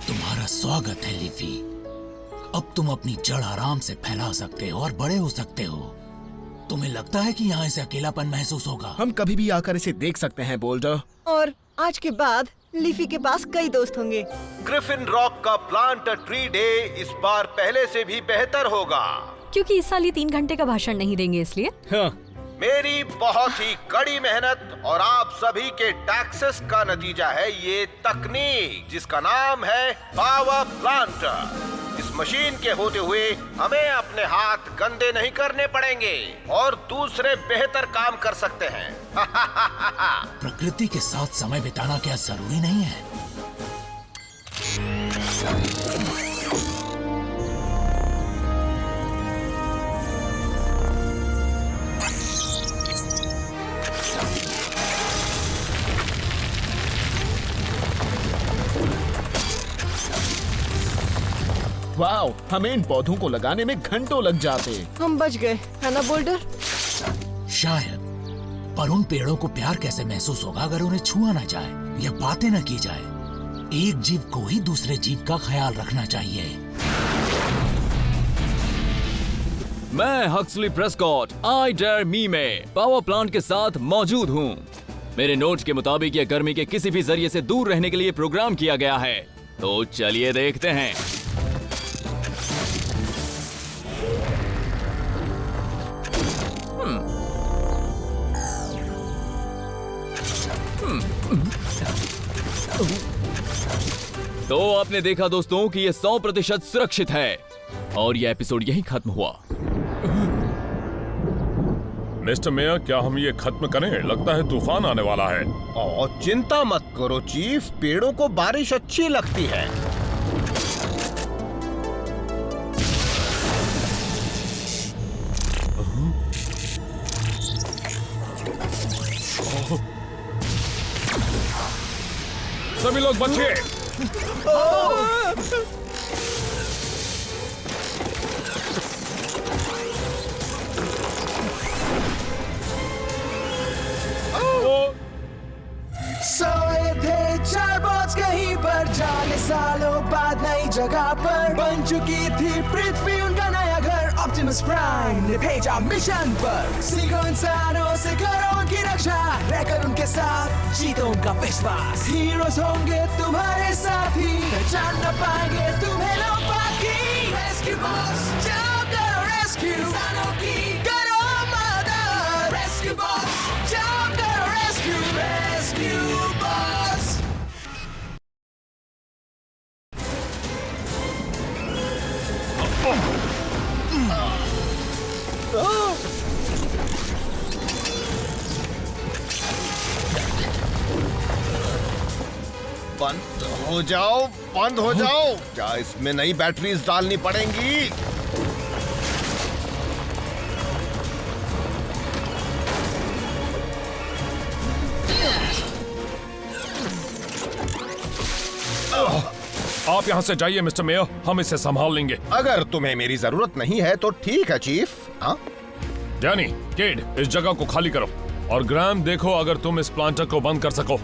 तुम्हारा स्वागत है लीफी। अब तुम अपनी जड़ आराम से फैला सकते हो और बड़े हो सकते हो। तुम्हें लगता है कि यहाँ इसे अकेलापन महसूस होगा? हम कभी भी आकर इसे देख सकते हैं बोल्डर। और आज के बाद लीफी के पास कई दोस्त होंगे। ग्रिफिन रॉक का प्लांट अ ट्री डे इस बार पहले से भी बेहतर होगा, क्योंकि इस साल ये 3 घंटे का भाषण नहीं देंगे इसलिए। हाँ। मेरी बहुत ही कड़ी मेहनत और आप सभी के टैक्सेस का नतीजा है ये तकनीक जिसका नाम है पावर प्लांटर। इस मशीन के होते हुए हमें अपने हाथ गंदे नहीं करने पड़ेंगे और दूसरे बेहतर काम कर सकते हैं। प्रकृति के साथ समय बिताना क्या जरूरी नहीं है? वाओ, हमें इन पौधों को लगाने में घंटों लग जाते। हम बच गए, है ना बोल्डर? शायद, पर उन पेड़ों को प्यार कैसे महसूस होगा अगर उन्हें छुआ ना जाए या बातें न की जाए। एक जीव को ही दूसरे जीव का ख्याल रखना चाहिए। मैं हक्सली प्रेस्कॉट आई डेयर मी में पावर प्लांट के साथ मौजूद हूँ। मेरे नोट्स के मुताबिक यह गर्मी के किसी भी जरिए से दूर रहने के लिए प्रोग्राम किया गया है। तो चलिए देखते हैं। तो आपने देखा दोस्तों कि ये 100% सुरक्षित है और ये एपिसोड यहीं खत्म हुआ। मिस्टर मेयर, क्या हम ये खत्म करें? लगता है तूफान आने वाला है। और चिंता मत करो चीफ, पेड़ों को बारिश अच्छी लगती है। सभी लोग बचिए। सोए थे 4 बॉट्स कहीं पर, जाने सालों बाद नई जगह पर बन चुकी थी पृथ्वी उनका नया घर। ऑप्टिमस प्राइम ने भेजा मिशन पर, सीखो इंसानों से करो उनकी रक्षा, रहकर उनके साथ जीतो उनका विश्वास। हीरोज होंगे तुम्हारे साथी, पहचान न पाएंगे तुम्हें लोग बाकी। रेस्क्यू बॉस जाओ करो रेस्क्यू, इंसानों की करो मदद। रेस्क्यू बॉस जाओ करो रेस्क्यू, रेस्क्यू बॉस। बंद हो जाओ, बंद हो जाओ। क्या इसमें नई बैटरीज डालनी पड़ेंगी? आप यहाँ से जाइए मिस्टर मेयर, हम इसे संभाल लेंगे। अगर तुम्हें मेरी जरूरत नहीं है तो ठीक है चीफ। हाँ? डैनी, केड, इस जगह को खाली करो। और ग्राम, देखो अगर तुम इस प्लांटर को बंद कर सको।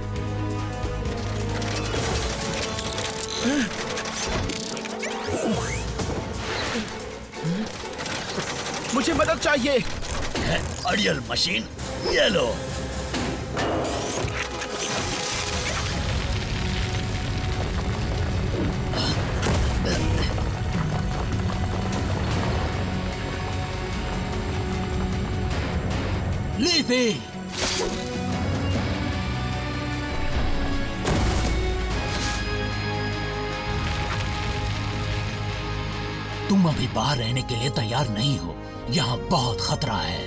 मुझे मदद चाहिए। अड़ियल मशीन, ये लो। लीफी, तुम अभी बाहर रहने के लिए तैयार नहीं हो। यहाँ बहुत खतरा है।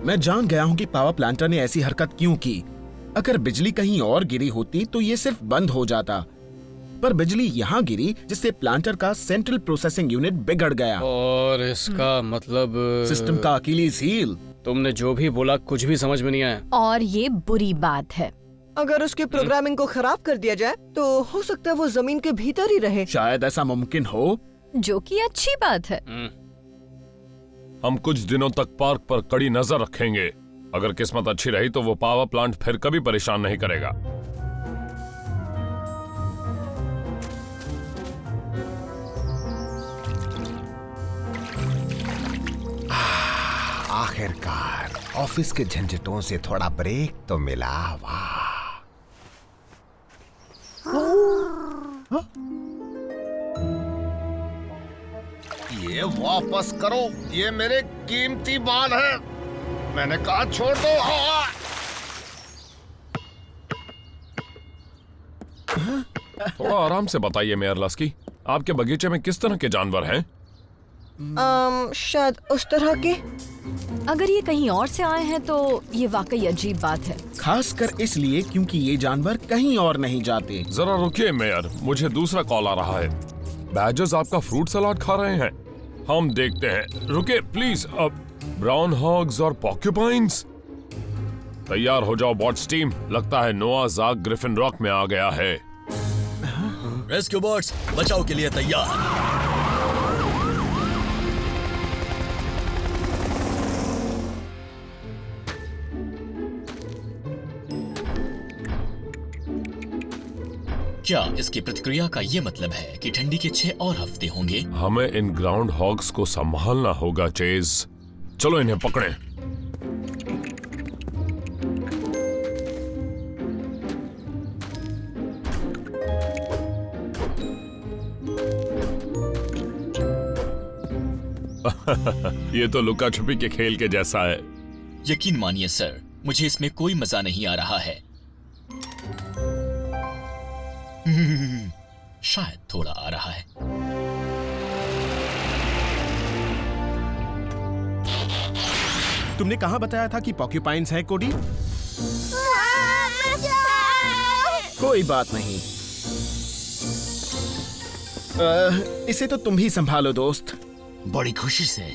मैं जान गया हूँ कि पावर प्लांटर ने ऐसी हरकत क्यों की। अगर बिजली कहीं और गिरी होती तो ये सिर्फ बंद हो जाता, पर बिजली यहाँ गिरी जिससे प्लांटर का सेंट्रल प्रोसेसिंग यूनिट बिगड़ गया। और इसका मतलब सिस्टम का अकीलीज हील। तुमने जो भी बोला कुछ भी समझ में नहीं आया। और ये बुरी बात है। अगर उसके प्रोग्रामिंग को खराब कर दिया जाए तो हो सकता है वो जमीन के भीतर ही रहे। शायद ऐसा मुमकिन हो, जो कि अच्छी बात है। हम कुछ दिनों तक पार्क पर कड़ी नजर रखेंगे। अगर किस्मत अच्छी रही तो वो पावर प्लांट फिर कभी परेशान नहीं करेगा। आखिरकार ऑफिस के झंझटों से थोड़ा ब्रेक तो मिला। वाह! ये वापस करो, ये मेरे कीमती बाल हैं। मैंने कहा छोड़ दो। थोड़ा आराम से बताइए मेयर लस्की, आपके बगीचे में किस तरह के जानवर हैं? शायद उस तरह के। अगर ये कहीं और से आए हैं तो ये वाकई अजीब बात है। खासकर इसलिए क्योंकि ये जानवर कहीं और नहीं जाते। जरा रुकिए मेयर, मुझे दूसरा कॉल आ रहा है। बैजर्स आपका फ्रूट सलाद खा रहे हैं। हम देखते हैं। रुकिए प्लीज। अब ब्राउन हॉग्स और पॉक्यूपाइंस। तैयार हो जाओ बॉट्स टीम, लगता है नोआज़ आर्क ग्रिफिन रॉक में आ गया है। रेस्क्यू बॉट्स बचाव के लिए तैयार। क्या इसकी प्रतिक्रिया का ये मतलब है कि ठंडी के 6 और हफ्ते होंगे? हमें इन ग्राउंड हॉग्स को संभालना होगा चेज। चलो इन्हें पकड़ें। ये तो लुका छुपी के खेल के जैसा है। यकीन मानिए सर, मुझे इसमें कोई मजा नहीं आ रहा है। शायद थोड़ा आ रहा है। तुमने कहाँ बताया था कि पॉक्यूपाइंस है कोडी? कोई बात नहीं, इसे तो तुम ही संभालो दोस्त। बड़ी खुशी से।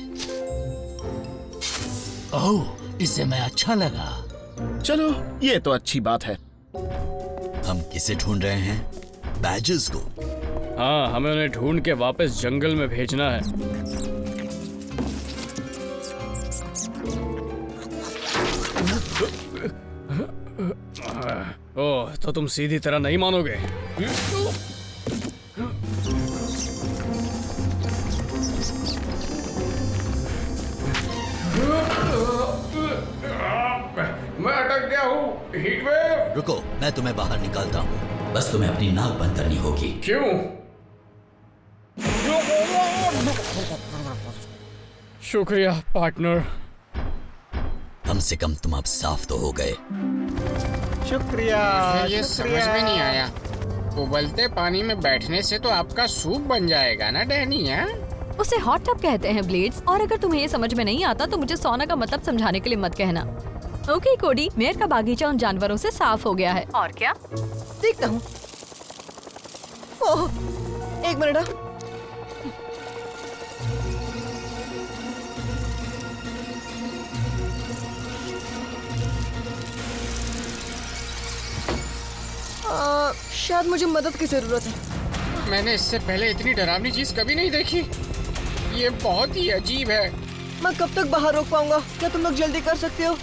ओह, इससे मैं अच्छा लगा। चलो ये तो अच्छी बात है। हम किसे ढूंढ रहे हैं? बैजर्स को। हाँ, हमें उन्हें ढूंढ के वापस जंगल में भेजना है। ओह, तो तुम सीधी तरह नहीं मानोगे। मैं अटक गया हूँ। Heat wave. रुको, मैं तुम्हें बाहर निकालता हूँ। बस तुम्हें अपनी नाक बंद करनी होगी। क्यों? शुक्रिया पार्टनर। कम से कम तुम अब साफ तो हो गए। शुक्रिया। ये समझ में नहीं आया। उबलते पानी में बैठने से तो आपका सूप बन जाएगा ना डैनी? है उसे हॉट टब कहते हैं ब्लेड्स। और अगर तुम्हें ये समझ में नहीं आता तो मुझे सोना का मतलब समझाने के लिए मत कहना। ओके कोडी, मेयर का बागीचा उन जानवरों से साफ हो गया है। और क्या? देखता हूँ। ओह, एक मिनट। शायद मुझे मदद की जरूरत है। मैंने इससे पहले इतनी डरावनी चीज कभी नहीं देखी। ये बहुत ही अजीब है। मैं कब तक बाहर रोक पाऊंगा? क्या तुम लोग जल्दी कर सकते हो?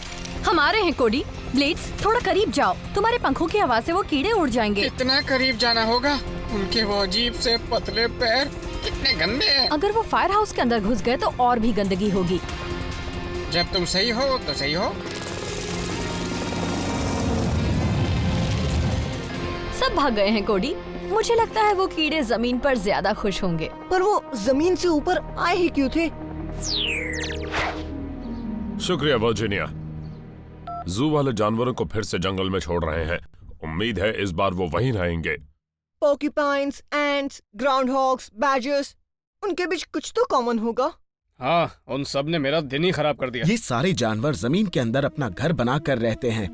हम आ रहे हैं कोडी। ब्लेड्स, थोड़ा करीब जाओ। तुम्हारे पंखों की आवाज से वो कीड़े उड़ जाएंगे। कितना करीब जाना होगा? उनके वो अजीब से पतले पैर कितने गंदे हैं। अगर वो फायर हाउस के अंदर घुस गए तो और भी गंदगी होगी। जब तुम सही हो तो सही हो। सब भाग गए हैं कोडी। मुझे लगता है वो कीड़े जमीन पर ज्यादा खुश होंगे। पर वो जमीन से ऊपर आए ही क्यों थे? शुक्रिया वर्जीनिया। जू वाले जानवरों को फिर से जंगल में छोड़ रहे हैं। उम्मीद है इस बार वो वहीं रहेंगे। पॉक्यूपाइंस, एंट्स, ग्राउंड हॉग्स, बैजर्स, उनके बीच कुछ तो कॉमन होगा। हाँ, उन सब ने मेरा दिन ही खराब कर दिया। ये सारे जानवर जमीन के अंदर अपना घर बना कर रहते हैं।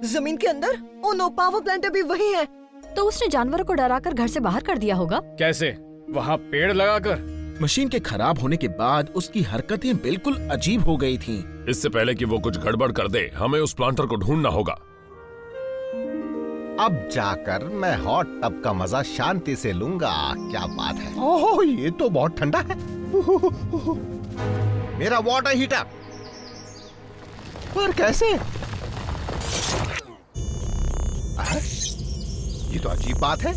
जमीन के अंदर? ओ नो, पावर प्लांट अभी वही है। तो उसने जानवरों को डराकर घर से बाहर कर दिया होगा। कैसे? वहाँ पेड़ लगाकर। मशीन के खराब होने के बाद उसकी हरकतें बिल्कुल अजीब हो गई थीं। इससे पहले कि वो कुछ गड़बड़ कर दे, हमें उस प्लांटर को ढूंढना होगा। अब जाकर मैं हॉट टब का मजा शांति से लूंगा। क्या बात है। ओह, ये तो बहुत ठंडा है। मेरा वाटर हीटर। पर कैसे? ये तो अजीब बात है।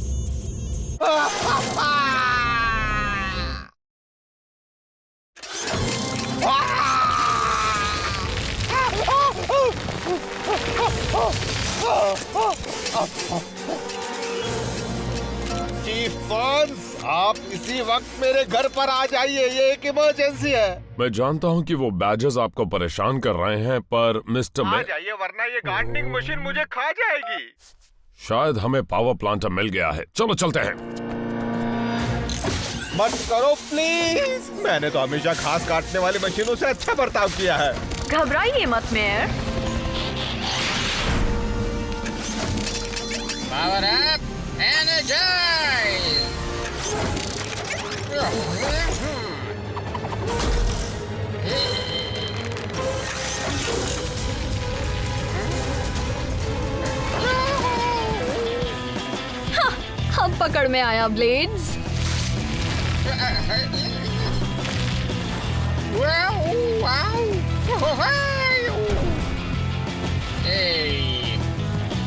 चीफ बर्न्स, आप इसी वक्त मेरे घर पर आ जाइए, ये एक इमरजेंसी है। मैं जानता हूँ कि वो बैजेस आपको परेशान कर रहे हैं, पर मिस्टर आ जाइए वरना ये गार्डनिंग मशीन मुझे खा जाएगी। शायद हमें पावर प्लांटर मिल गया है। चलो चलते हैं। मत करो प्लीज, मैंने तो हमेशा घास काटने वाली मशीनों से अच्छा बर्ताव किया है। घबराइए मत मेयर। Power up, energise. हम पकड़ में आया ब्लेड्स।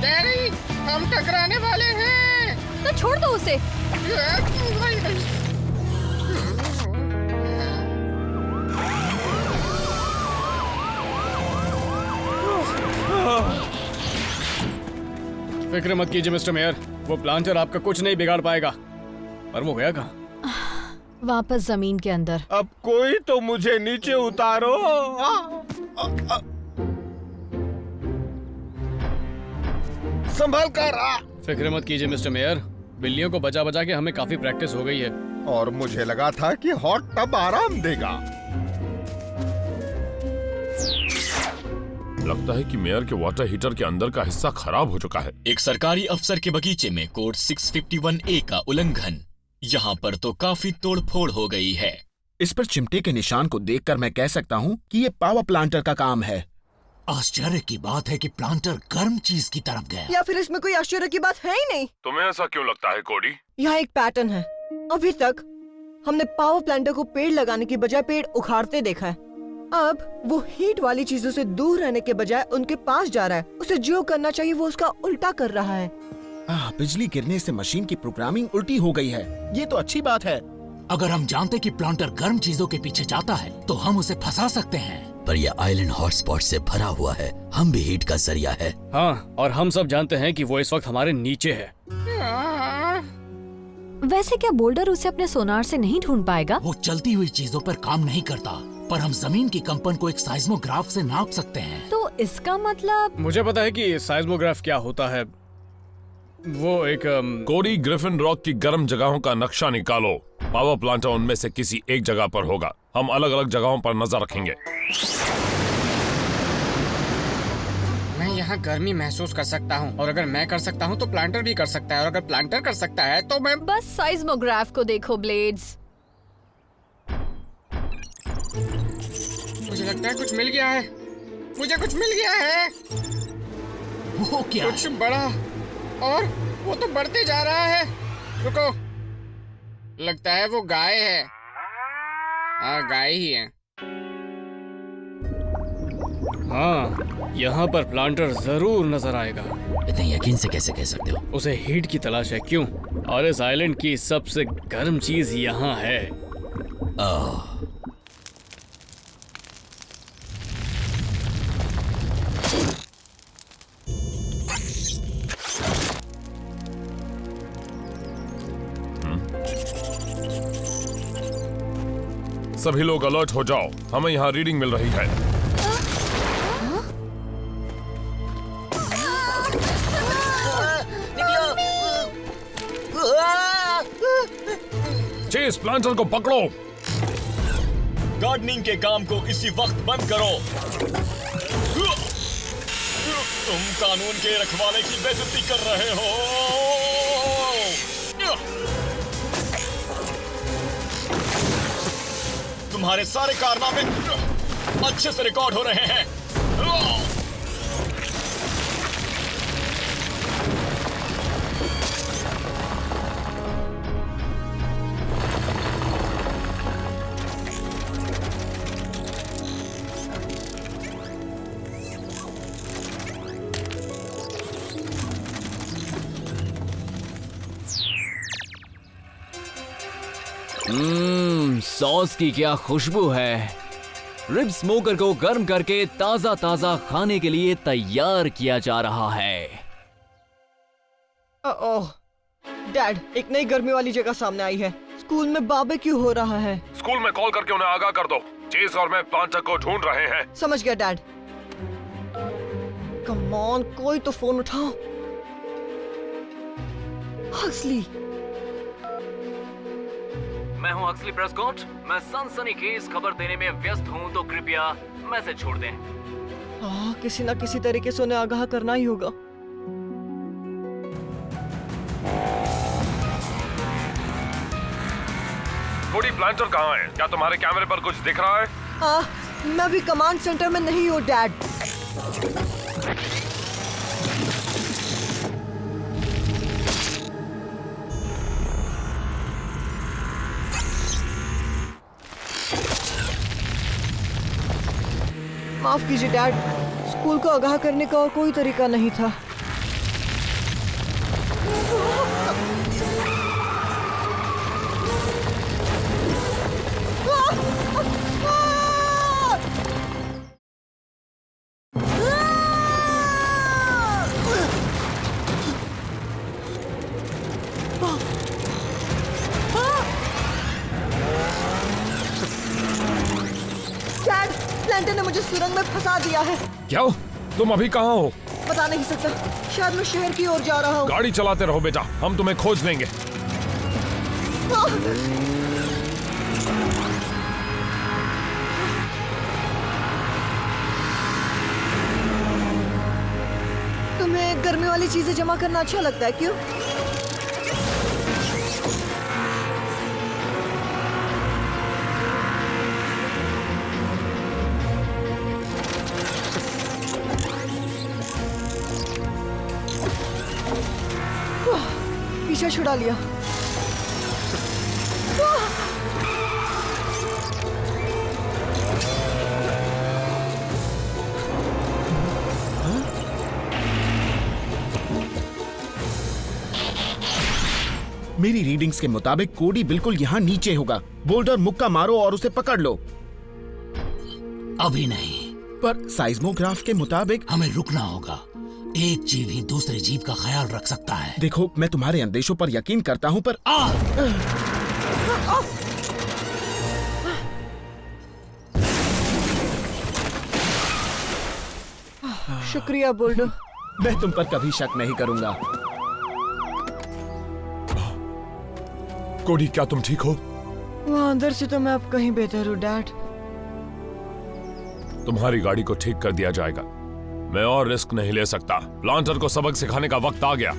डैडी, हम टकराने वाले हैं। तो छोड़ दो उसे। फिक्र मत कीजिए मिस्टर मेयर, वो प्लांटर आपका कुछ नहीं बिगाड़ पाएगा। पर वो गया कहाँ? वापस जमीन के अंदर। अब कोई तो मुझे नीचे उतारो। संभल कर। फिक्र मत कीजिए मिस्टर मेयर, बिल्लियों को बचा बचा के हमें काफी प्रैक्टिस हो गई है। और मुझे लगा था कि हॉट टब आराम देगा। लगता है कि मेयर के वाटर हीटर के अंदर का हिस्सा खराब हो चुका है। एक सरकारी अफसर के बगीचे में कोड 651A का उल्लंघन। यहाँ पर तो काफी तोड़फोड़ हो गई है। इस पर चिमटे के निशान को देखकर मैं कह सकता हूँ कि ये पावर प्लांटर का काम है। आश्चर्य की बात है कि प्लांटर गर्म चीज की तरफ गया। या फिर इसमें कोई आश्चर्य की बात है ही नहीं। तुम्हें ऐसा क्यों लगता है कोडी? यहाँ एक पैटर्न है। अभी तक हमने पावर प्लांटर को पेड़ लगाने की बजाय पेड़ उखाड़ते देखा है। अब वो हीट वाली चीजों से दूर रहने के बजाय उनके पास जा रहा है। उसे जो करना चाहिए वो उसका उल्टा कर रहा है। बिजली गिरने से मशीन की प्रोग्रामिंग उल्टी हो गई है। ये तो अच्छी बात है। अगर हम जानते कि प्लांटर गर्म चीजों के पीछे जाता है तो हम उसे फंसा सकते हैं। पर यह आइलैंड हॉटस्पॉट से भरा हुआ है। हम भी हीट का जरिया है। हाँ, और हम सब जानते हैं कि वो इस वक्त हमारे नीचे है। वैसे क्या बोल्डर उसे अपने सोनार से नहीं ढूंढ पाएगा? वो चलती हुई चीजों पर काम नहीं करता, पर हम जमीन की कंपन को एक साइज्मोग्राफ से नाप सकते हैं। तो इसका मतलब? मुझे पता है कि साइज्मोग्राफ क्या होता है। वो एक कोडी, ग्रिफिन रॉक की गर्म जगहों का नक्शा निकालो। पावर प्लांटर उनमें से किसी एक जगह पर होगा। हम अलग अलग जगहों पर नजर रखेंगे। मैं यहाँ गर्मी महसूस कर सकता हूँ, और अगर मैं कर सकता हूँ तो प्लांटर भी कर सकता है, और अगर प्लांटर कर सकता है तो मैं। बस साइज्मोग्राफ को देखो ब्लेड्स। मुझे लगता है कुछ मिल गया है। मुझे कुछ मिल गया है। वो क्या? कुछ बड़ा, और वो तो बढ़ते जा रहा है। रुको, लगता है वो गाय है। हाँ, गाय ही है। हाँ, यहाँ पर प्लांटर जरूर नजर आएगा। इतने यकीन से कैसे कह सकते हो? उसे हीट की तलाश है। क्यों? और इस आइलैंड की सबसे गर्म चीज यहाँ है। सभी लोग अलर्ट हो जाओ, हमें यहाँ रीडिंग मिल रही है। चेस, प्लांटर को पकड़ो। गार्डनिंग के काम को इसी वक्त बंद करो। तुम कानून के रखवाले की बेइज्जती कर रहे हो। तुम्हारे सारे कारनामे अच्छे से रिकॉर्ड हो रहे हैं। सॉस की क्या खुशबू है। रिब स्मोकर को गर्म करके ताजा ताजा खाने के लिए तैयार किया जा रहा है। ओह डैड, एक नई गर्मी वाली जगह सामने आई है। स्कूल में बारबेक्यू हो रहा है। स्कूल में कॉल करके उन्हें आगाह कर दो। चेस और मैं प्लांटर को ढूंढ रहे हैं। समझ गया डैड। कम ऑन, कोई तो फोन उठाओ। हक्सली। मैं हूं हक्सली प्रेस्कॉट। मैं सनसनीखेज खबर देने में व्यस्त हूं, तो कृपया मैसेज छोड़ दें। किसी ना किसी तरीके से उन्हें आगाह करना ही होगा। कोडी, प्लांटर कहाँ है? क्या तुम्हारे कैमरे पर कुछ दिख रहा है? मैं अभी कमांड सेंटर में नहीं हूँ डैड। माफ कीजिए डैड, स्कूल को आगाह करने का और कोई तरीका नहीं था। प्लांटर ने मुझे सुरंग में फंसा दिया है। क्या? तुम अभी कहाँ हो? बता नहीं सकता, शायद मैं शहर की ओर जा रहा हूँ। गाड़ी चलाते रहो बेटा, हम तुम्हें खोज लेंगे। तुम्हें गर्मी वाली चीजें जमा करना अच्छा लगता है, क्यों? पीछा छुड़ा लिया। मेरी रीडिंग्स के मुताबिक कोडी बिल्कुल यहाँ नीचे होगा। बोल्डर मुक्का मारो और उसे पकड़ लो। अभी नहीं, पर साइज्मोग्राफ के मुताबिक हमें रुकना होगा। एक जीव ही दूसरे जीव का ख्याल रख सकता है। देखो, मैं तुम्हारे अंदेशों पर यकीन करता हूँ, पर शुक्रिया बोल्डर। मैं तुम पर कभी शक नहीं करूंगा। कोडी, क्या तुम ठीक हो? वहाँ अंदर से तो मैं अब कहीं बेहतर हूँ डैड। तुम्हारी गाड़ी को ठीक कर दिया जाएगा। मैं और रिस्क नहीं ले सकता। प्लांटर को सबक सिखाने का वक्त आ गया।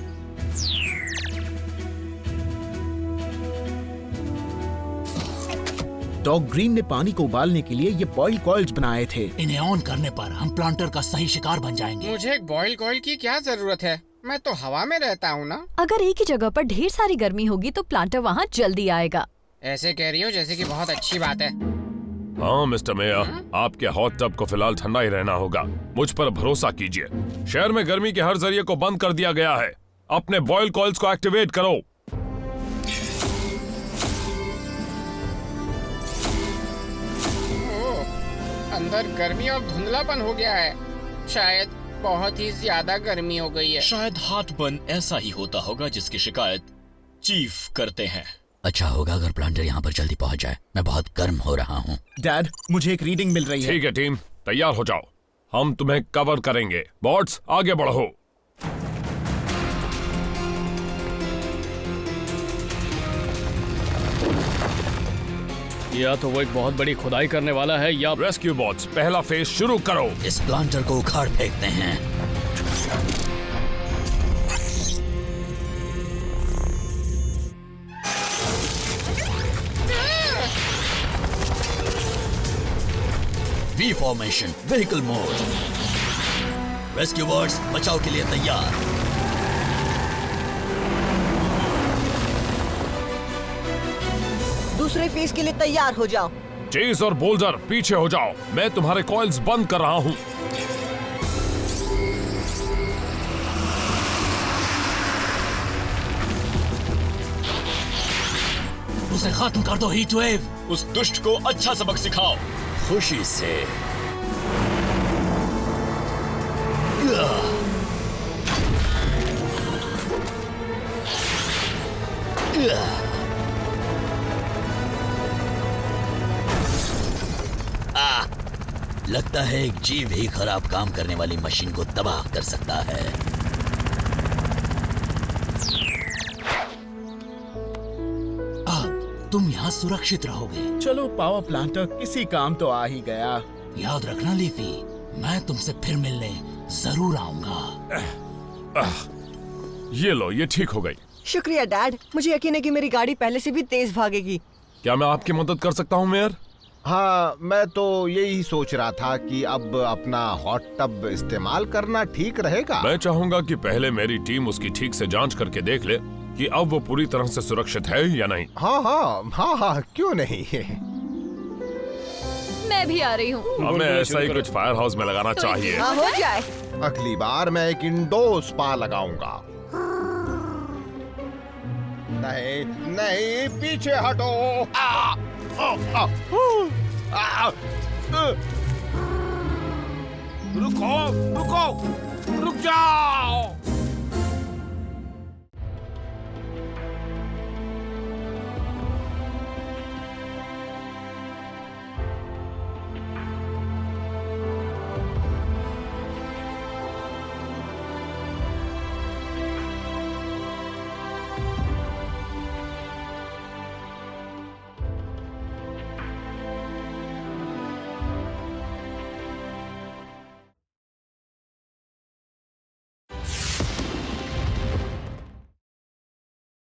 डॉग ग्रीन ने पानी को उबालने के लिए ये बॉयल कॉइल्स बनाए थे। इन्हें ऑन करने पर हम प्लांटर का सही शिकार बन जाएंगे। मुझे एक बॉयल कॉइल की क्या जरूरत है? मैं तो हवा में रहता हूँ ना। अगर एक ही जगह पर ढेर सारी गर्मी होगी तो प्लांटर वहाँ जल्दी आएगा। ऐसे कह रही हो जैसे कि बहुत अच्छी बात है। हाँ मिस्टर मेयर, आपके हॉट टब को फिलहाल ठंडा ही रहना होगा। मुझ पर भरोसा कीजिए। शहर में गर्मी के हर जरिए को बंद कर दिया गया है। अपने बॉयल कॉइल्स को एक्टिवेट करो। अंदर गर्मी और धुंधलापन हो गया है। शायद बहुत ही ज्यादा गर्मी हो गई है। शायद हार्टबर्न ऐसा ही होता होगा जिसकी शिकायत चीफ करते हैं। अच्छा होगा अगर प्लांटर यहाँ पर जल्दी पहुँच जाए। मैं बहुत गर्म हो रहा हूँ। डैड, मुझे एक रीडिंग मिल रही है। ठीक है टीम, तैयार हो जाओ। हम तुम्हें कवर करेंगे। बॉट्स, आगे बढ़ो। या तो वो एक बहुत बड़ी खुदाई करने वाला है या रेस्क्यू बॉट्स, पहला फेज शुरू करो। इस प्लांटर को उखाड़ फेंकते हैं। We formation, vehicle mode. Rescue bots बचाव के लिए तैयार। दूसरे फेज के लिए तैयार हो जाओ। चेज और बोल्डर पीछे हो जाओ। मैं तुम्हारे कॉइल्स बंद कर रहा हूँ। उसे खत्म कर दो हीट वेव। उस दुष्ट को अच्छा सबक सिखाओ। खुशी से। लगता है एक जीव ही खराब काम करने वाली मशीन को तबाह कर सकता है। अब तुम यहाँ सुरक्षित रहोगे। चलो पावर प्लांटर, किसी काम तो आ ही गया। याद रखना लीफी, मैं तुमसे फिर मिलने जरूर आऊंगा। ये लो, ये ठीक हो गई। शुक्रिया डैड, मुझे यकीन है कि मेरी गाड़ी पहले से भी तेज भागेगी। क्या मैं आपकी मदद कर सकता हूँ मेयर? हाँ, मैं तो यही सोच रहा था कि अब अपना हॉट टब इस्तेमाल करना ठीक रहेगा। मैं चाहूंगा कि पहले मेरी टीम उसकी ठीक से जांच करके देख ले कि अब वो पूरी तरह से सुरक्षित है या नहीं। हाँ हाँ हाँ हाँ, क्यों नहीं। मैं भी आ रही हूँ। हमें ऐसा ही कुछ फायर हाउस में लगाना चाहिए। हाँ, हो जाए। अगली बार मैं एक इंडोर स्पा लगाऊंगा। नहीं नहीं, पीछे हटो। रुको रुको, रुक जाओ।